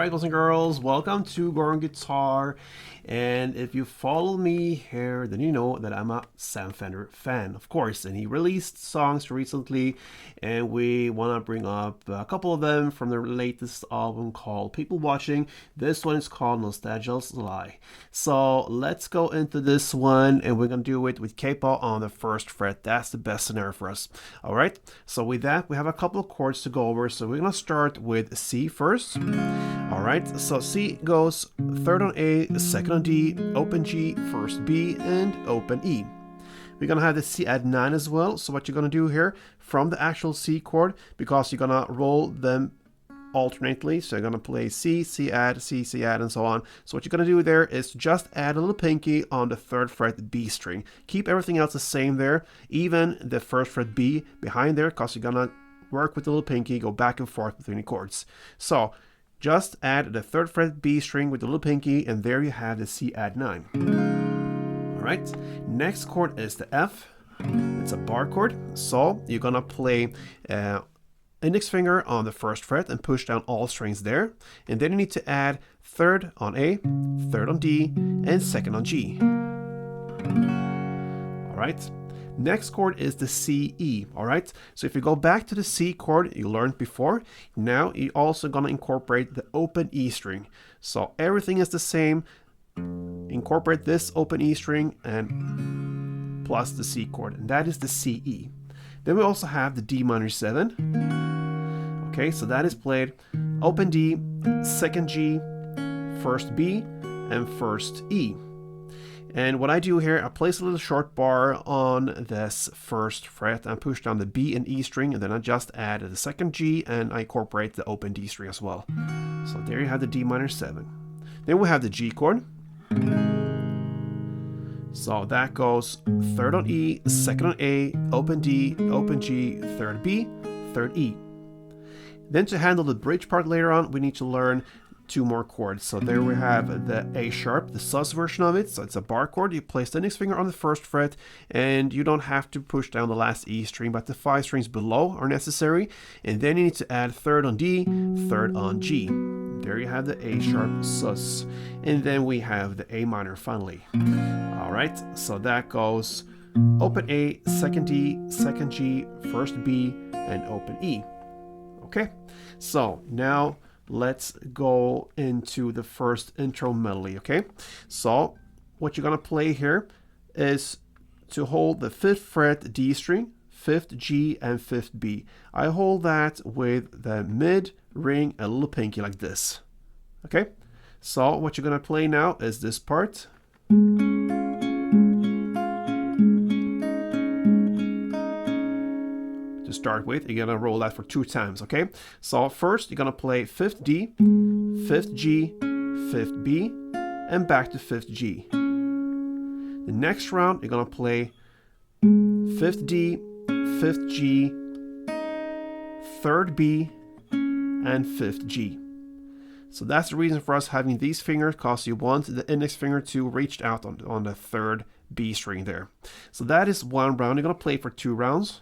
Alright, boys and girls, welcome to Goran Guitar. And if you follow me here, then you know that I'm a Sam Fender fan, of course. And he released songs recently, and we want to bring up a couple of them from the latest album called People Watching. This one is called Nostalgia's Lie. So let's go into this one, and we're going to do it with capo on the first fret. That's the best scenario for us. Alright, so with that, we have a couple of chords to go over. So we're going to start with C first. Alright, so C goes third on A, second on D, open G, first B, and open E. We're going to have the C add 9 as well. So what you're going to do here from the actual C chord, because you're going to roll them alternately. So you're going to play C, C add, C, C add, and so on. So what you're going to do there is just add a little pinky on the third fret B string. Keep everything else the same there, even the first fret B behind there, because you're going to work with the little pinky, go back and forth between the chords. So just add the third fret B string with the little pinky, and there you have the C add 9. Alright, next chord is the F. It's a bar chord. So you're gonna play index finger on the first fret and push down all strings there. And then you need to add third on A, third on D, and second on G. Alright. Next chord is the C, E, alright? So if you go back to the C chord you learned before, now you're also going to incorporate the open E string. So everything is the same. Incorporate this open E string and plus the C chord, and that is the C, E. Then we also have the D minor 7. Okay, so that is played open D, second G, first B, and first E. And what I do here, I place a little short bar on this first fret and push down the B and E string, and then I just add the second G and I incorporate the open D string as well. So there you have the D minor 7. Then we have the G chord. So that goes third on E, second on A, open D, open G, third B, third E. Then to handle the bridge part later on, we need to learn 2 more chords. So there we have the A sharp, the sus version of it. So it's a bar chord. You place the index finger on the first fret, and you don't have to push down the last E string, but the 5 strings below are necessary. And then you need to add third on D, third on G. There you have the A sharp sus. And then we have the A minor finally. Alright, so that goes open A, second D, second G, first B, and open E. Okay, so now let's go into the first intro melody, okay? So what you're gonna play here is to hold the 5th fret D string, 5th G, and 5th B. I hold that with the mid, ring, and little pinky like this, okay? So what you're gonna play now is this part. Start with, you're gonna roll that for 2 times, okay? So first you're gonna play 5th D, 5th G, 5th B, and back to 5th G. The next round you're gonna play 5th D, 5th G, 3rd B, and 5th G. So that's the reason for us having these fingers, because you want the index finger to reach out on the 3rd B string there. So that is 1 round. You're gonna play for 2 rounds.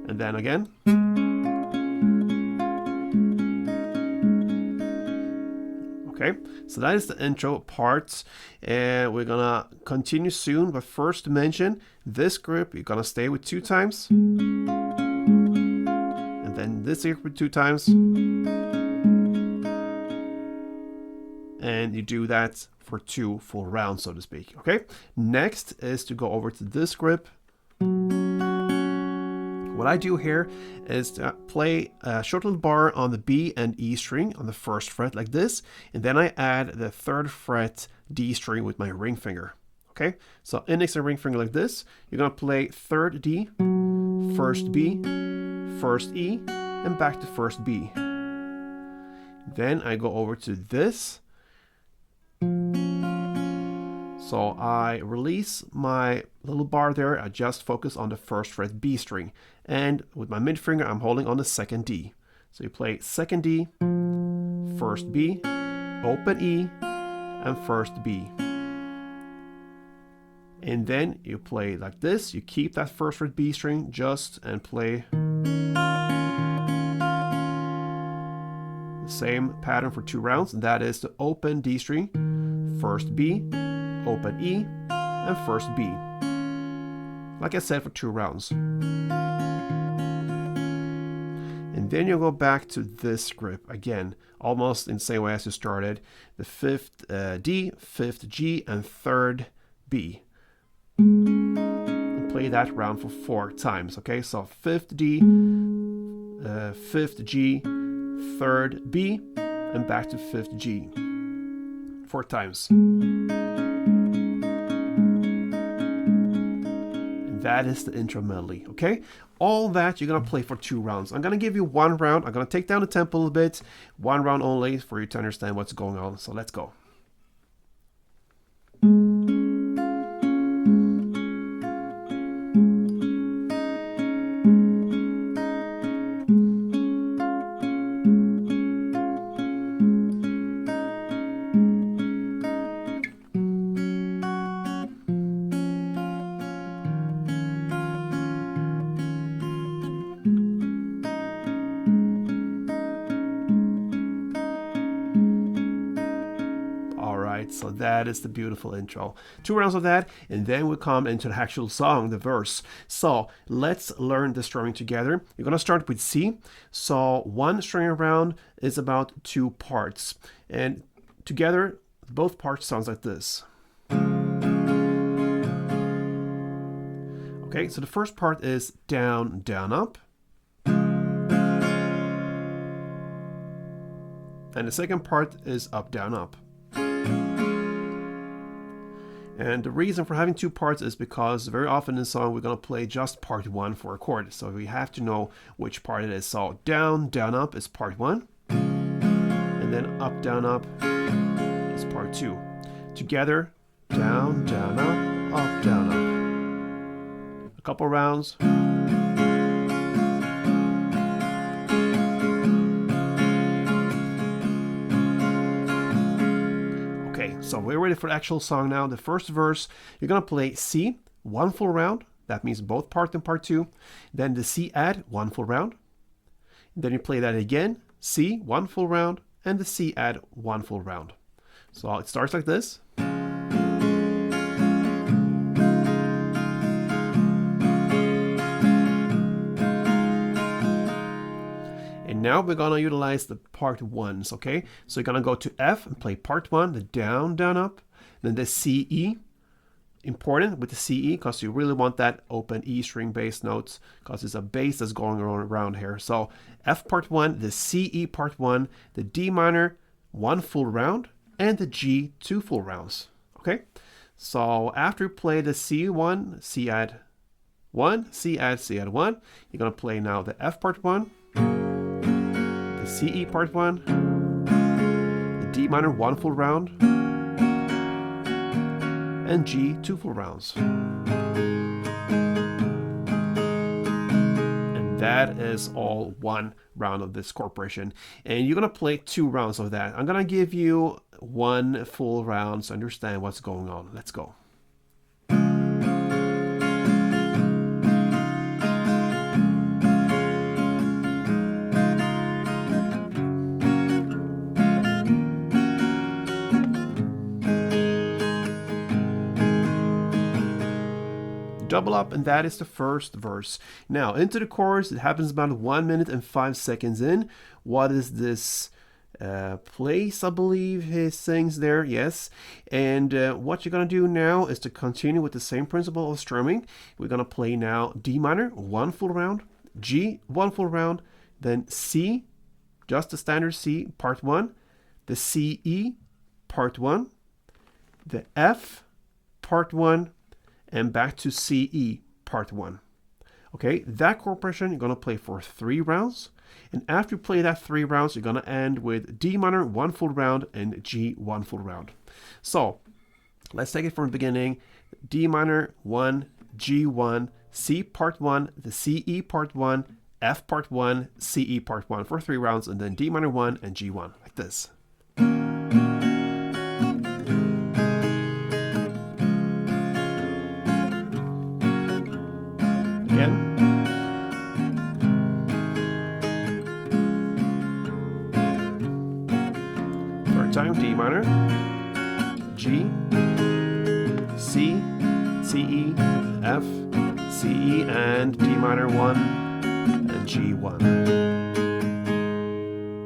And then again. Okay, so that is the intro part, and we're gonna continue soon, but first to mention this group you're gonna stay with 2 times, and then this group with 2 times, and you do that for 2 full rounds, so to speak. Okay, next is to go over to this grip. What I do here is to play a short little bar on the B and E string on the first fret like this, and then I add the 3rd fret D string with my ring finger. Okay, so index and ring finger like this. You're gonna play 3rd D, 1st B, 1st E, and back to 1st B. Then I go over to this. So I release my little bar there, I just focus on the 1st fret B string, and with my mid finger I'm holding on the 2nd D. So you play 2nd D, 1st B, open E, and 1st B. And then you play like this. You keep that first fret B string just and play the same pattern for 2 rounds. And that is the open D string, first B, open E, and first B. Like I said, for 2 rounds. And then you'll go back to this grip again, almost in the same way as you started. The 5th D, 5th G, and 3rd B. And play that round for 4 times. Okay, so 5th D, 5th G, 3rd B, and back to 5th G. 4 times. And that is the intro melody. Okay, all that you're gonna play for 2 rounds. I'm gonna give you 1 round. I'm gonna take down the tempo a little bit. 1 round only for you to understand what's going on. So let's go. So that is the beautiful intro. 2 rounds of that, and then we come into the actual song, the verse. So let's learn the strumming together. You're gonna start with C. So 1 string round is about 2 parts, and together both parts sounds like this. Okay, so the first part is down, down, up. And the second part is up, down, up. And the reason for having 2 parts is because very often in the song we're going to play just part 1 for a chord. So we have to know which part it is. So down, down, up is part 1. And then up, down, up is part 2. Together, down, down, up, down, up. A couple rounds. So we're ready for the actual song now. The first verse, you're going to play C, 1 full round. That means both part and part 2. Then the C add, 1 full round. Then you play that again, C, 1 full round, and the C add, 1 full round. So it starts like this. And now we're gonna utilize the part 1s, okay? So you're gonna go to F and play part 1, the down, down, up. Then the C, E. Important with the C, E, because you really want that open E string bass notes, because it's a bass that's going around here. So F part 1, the C, E part 1, the D minor, 1 full round, and the G, 2 full rounds, okay? So after you play the C1, C add 1, C add 1, you're gonna play now the F part 1, C, E part 1, the D minor 1 full round, and G 2 full rounds. And that is all 1 round of this corporation. And you're gonna play 2 rounds of that. I'm gonna give you 1 full round to understand what's going on. Let's go. Double up, and that is the first verse. Now into the chorus, it happens about 1 minute and 5 seconds in. What is this place? I believe he sings there, yes. And what you're gonna do now is to continue with the same principle of strumming. We're gonna play now D minor 1 full round, G 1 full round, then C, just the standard C part 1, the C, E part 1, the F part 1, and back to C, E part 1. Okay, that chord progression you're going to play for 3 rounds. And after you play that 3 rounds, you're going to end with D minor 1 full round and G 1 full round. So let's take it from the beginning. D minor 1, G 1, C part 1, the C, E part 1, F part 1, C, E part 1 for 3 rounds, and then D minor 1 and G 1 like this. minor, G, C, C, E, F, C, E, and D minor 1, and G 1.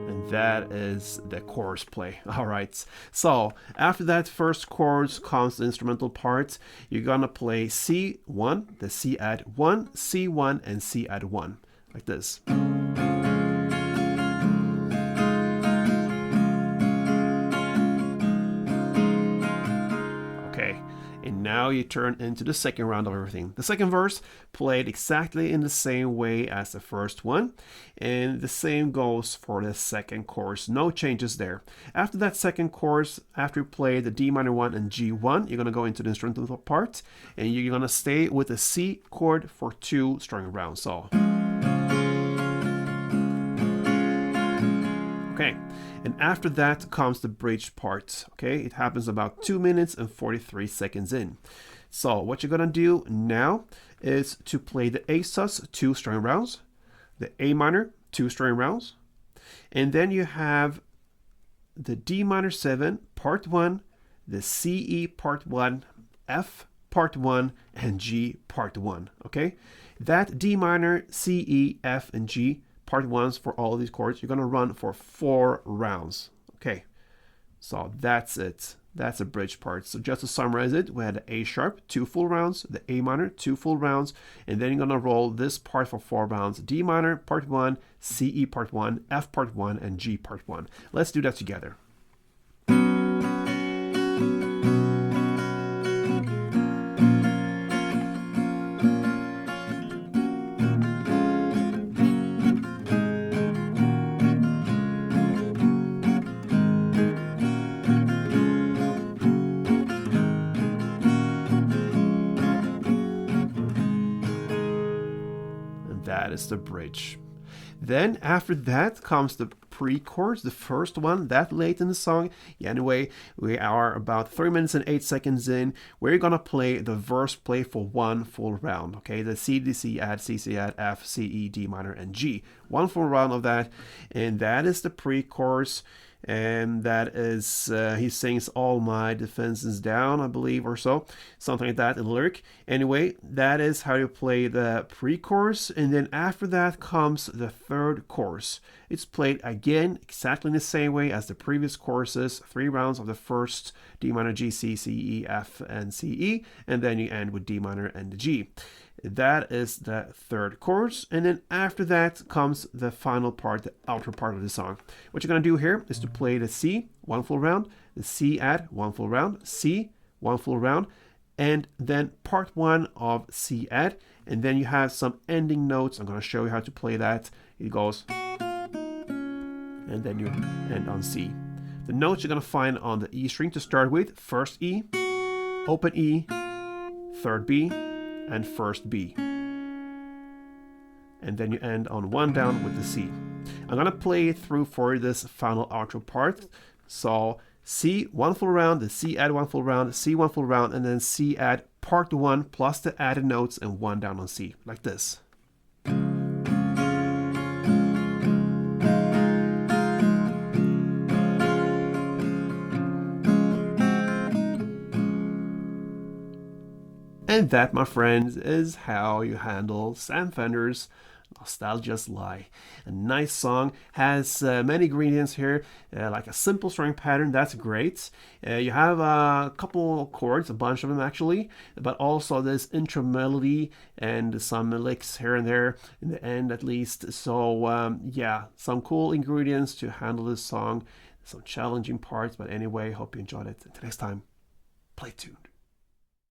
And that is the chorus play. All right. So after that first chords comes the instrumental part. You're gonna play C1, the C add 1, C1, and C add 1, like this. And now you turn into the second round of everything. The second verse played exactly in the same way as the first one, and the same goes for the second chorus. No changes there. After that second chorus, after you play the D minor 1 and G1, you're going to go into the instrumental part, and you're going to stay with the C chord for 2 string rounds. So, okay. And after that comes the bridge part, okay? It happens about 2 minutes and 43 seconds in. So what you're gonna do now is to play the A sus 2 string rounds, the A minor 2 string rounds, and then you have the D minor 7 part 1, the C E part 1, F part 1, and G part 1, okay? That D minor, C, E, F, and G part 1s for all of these chords, you're going to run for 4 rounds. Okay, so that's it. That's a bridge part. So just to summarize it, we had the A sharp, 2 full rounds, the A minor, 2 full rounds, and then you're going to roll this part for 4 rounds. D minor, part 1, C, E, part 1, F, part 1, and G, part 1. Let's do that together. That is the bridge. Then after that comes the pre-chorus, the first one that late in the song. Yeah, anyway, we are about 3 minutes and 8 seconds in. We're gonna play the verse play for 1 full round. Okay, the C, D, C add, C, C add, F, C, E, D minor, and G. 1 full round of that, and that is the pre-chorus. And that is, he sings all my defenses down, I believe, or so. Something like that in the lyric. Anyway, that is how you play the pre-chorus. And then after that comes the third chorus. It's played again exactly in the same way as the previous choruses. 3 rounds of the first D minor, G, C, C, E, F, and C, E. And then you end with D minor and the G. That is the third chorus, and then after that comes the final part, the outro part of the song. What you're going to do here is to play the C, 1 full round, the C add, 1 full round, C, 1 full round, and then part 1 of C add, and then you have some ending notes. I'm going to show you how to play that. It goes, and then you end on C. The notes you're going to find on the E string to start with: first E, open E, third B, and first B, and then you end on 1 down with the C. I'm gonna play it through for this final outro part. So C, 1 full round, the C add 1 full round, C 1 full round, and then C add part 1 plus the added notes and 1 down on C, like this. And that, my friends, is how you handle Sam Fender's Nostalgia's Lie. A nice song, has many ingredients here, like a simple string pattern, that's great. You have a couple chords, a bunch of them actually, but also this intro melody and some licks here and there, in the end at least. So yeah, some cool ingredients to handle this song, some challenging parts, but anyway, hope you enjoyed it. Until next time, play tuned.